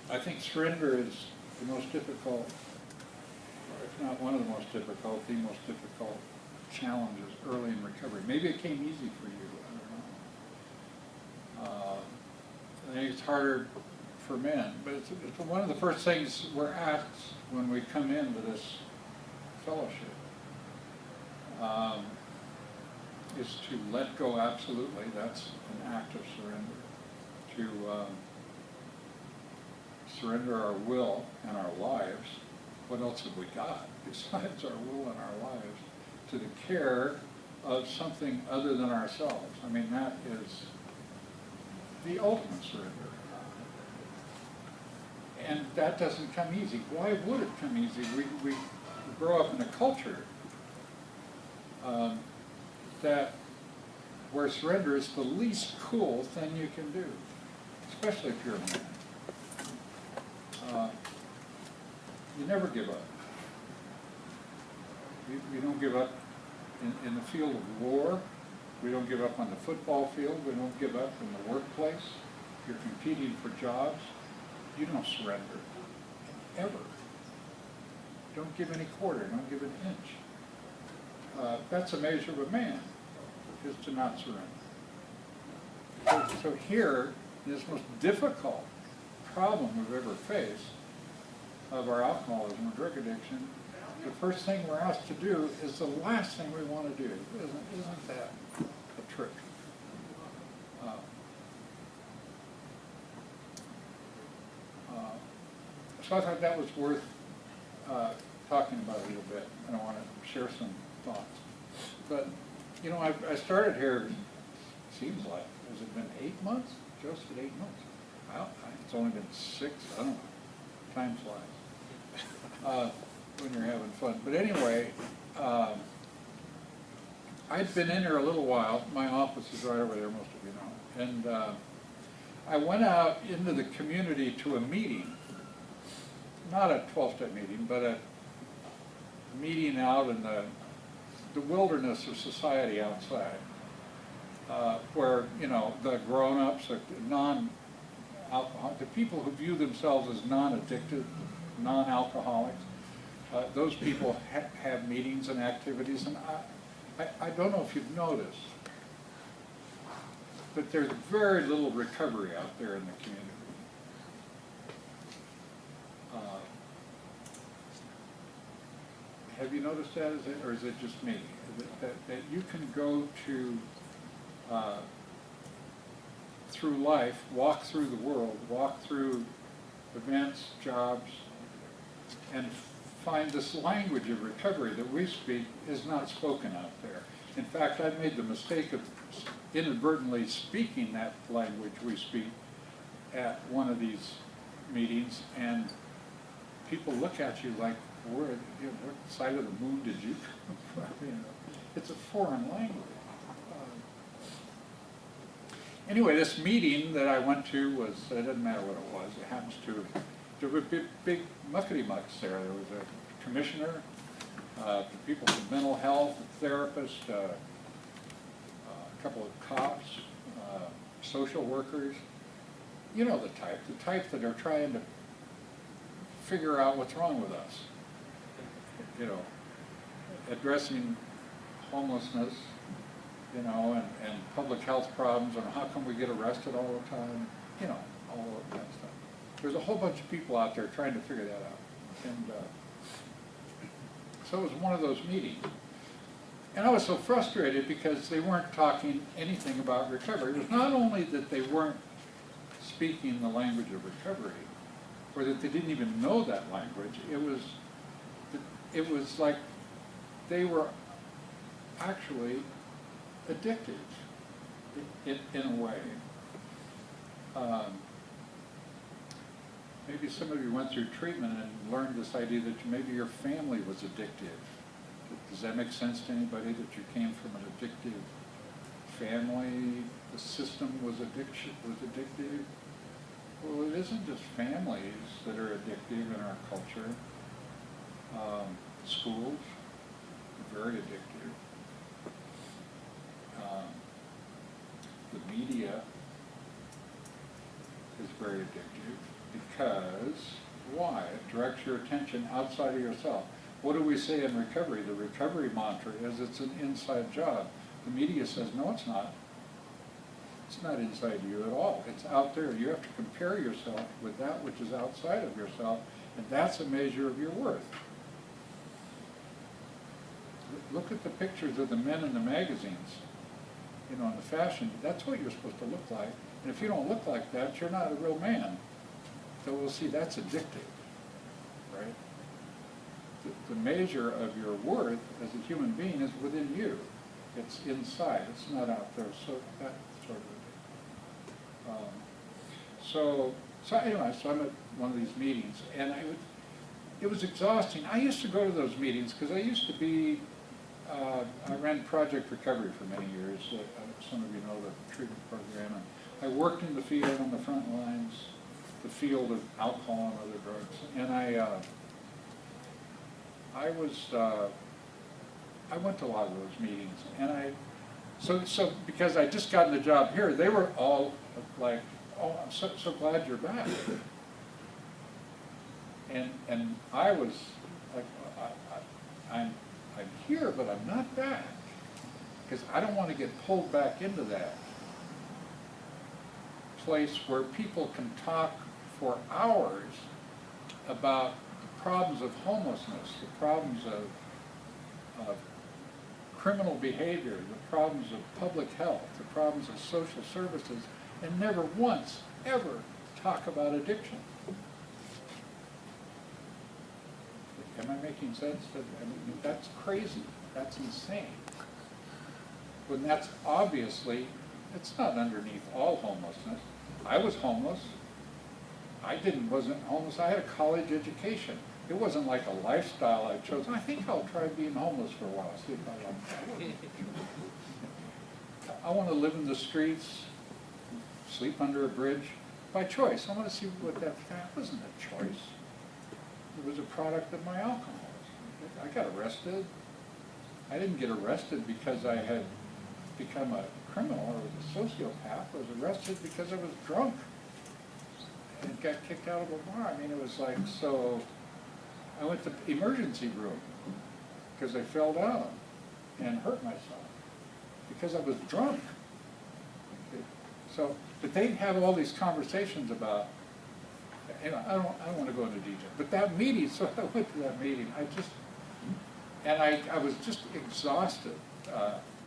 I think surrender is the most difficult, or if not one of the most difficult, the most difficult challenges early in recovery. Maybe it came easy for you, I don't know. I think it's harder for men, but it's one of the first things we're asked when we come into this fellowship is to let go absolutely. That's an act of surrender. To surrender our will and our lives. What else have we got besides our will and our lives? To the care of something other than ourselves. I mean, that is the ultimate surrender. And that doesn't come easy. Why would it come easy? We grow up in a culture that where surrender is the least cool thing you can do, especially if you're a man. You never give up. We don't give up in the field of war. We don't give up on the football field. We don't give up in the workplace. You're competing for jobs. You don't surrender, ever. Don't give any quarter, don't give an inch. That's a measure of a man, is to not surrender. So here, this most difficult problem we've ever faced of our alcoholism or drug addiction, the first thing we're asked to do is the last thing we want to do. Isn't that a trick? So I thought that was worth talking about a little bit, and I want to share some thoughts. But, you know, I started here, seems like, has it been 8 months? Just at 8 months. Well, it's only been 6, I don't know. Time flies when you're having fun. But anyway, I'd been in here a little while. My office is right over there, most of you know. And I went out into the community to a meeting. Not a 12-step meeting, but a meeting out in the wilderness of society outside, where, you know, the grown-ups, the people who view themselves as non-addicted, non-alcoholics, those people have meetings and activities, and I don't know if you've noticed, but there's very little recovery out there in the community. Have you noticed that, or is it just me? That you can go to, through life, walk through the world, walk through events, jobs, and find this language of recovery that we speak is not spoken out there. In fact, I've made the mistake of inadvertently speaking that language we speak at one of these meetings, and people look at you like, what side of the moon did you come from? You know, it's a foreign language. Anyway, this meeting that I went to was, it doesn't matter what it was, it happens to, there were big muckety-mucks there. There was a commissioner, people from mental health, a therapist, a couple of cops, social workers. You know the type that are trying to figure out what's wrong with us. You know, addressing homelessness, you know, and public health problems, and how come we get arrested all the time, you know, all of that stuff. There's a whole bunch of people out there trying to figure that out. And so it was one of those meetings. And I was so frustrated because they weren't talking anything about recovery. It was not only that they weren't speaking the language of recovery, or that they didn't even know that language, it was like they were actually addicted in a way. Maybe some of you went through treatment and learned this idea that maybe your family was addictive. Does that make sense to anybody, that you came from an addictive family? The system was addictive? Well, it isn't just families that are addictive in our culture. Schools are very addictive. The media is very addictive because, why? It directs your attention outside of yourself. What do we say in recovery? The recovery mantra is it's an inside job. The media says, no, it's not. It's not inside you at all. It's out there. You have to compare yourself with that which is outside of yourself, and that's a measure of your worth. Look at the pictures of the men in the magazines, you know, in the fashion. That's what you're supposed to look like. And if you don't look like that, you're not a real man. So we'll see, that's addictive, right? The measure of your worth as a human being is within you. It's inside. It's not out there. So that sort of so anyway, so I'm at one of these meetings, and it was exhausting. I used to go to those meetings because I used to be, I ran Project Recovery for many years. Some of you know the treatment program. And I worked in the field on the front lines, the field of alcohol and other drugs. And I went to a lot of those meetings. And so because I just gotten the job here, they were all like, oh, I'm so glad you're back. And I was like, I'm here, but I'm not back, because I don't want to get pulled back into that place where people can talk for hours about the problems of homelessness, the problems of criminal behavior, the problems of public health, the problems of social services, and never once, ever talk about addiction. Am I making sense? I mean, that's crazy. That's insane. When that's obviously, it's not underneath all homelessness. I was homeless. Wasn't homeless. I had a college education. It wasn't like a lifestyle I chose. I think I'll try being homeless for a while, see if I like that. I want to live in the streets, sleep under a bridge, by choice. I want to see what that wasn't a choice. It was a product of my alcoholism. I got arrested. I didn't get arrested because I had become a criminal or was a sociopath. I was arrested because I was drunk and got kicked out of a bar. I mean, it was like, so I went to the emergency room because I fell down and hurt myself because I was drunk. So, but they'd have all these conversations about, and I don't want to go into detail, but that meeting, so I went to that meeting, I was just exhausted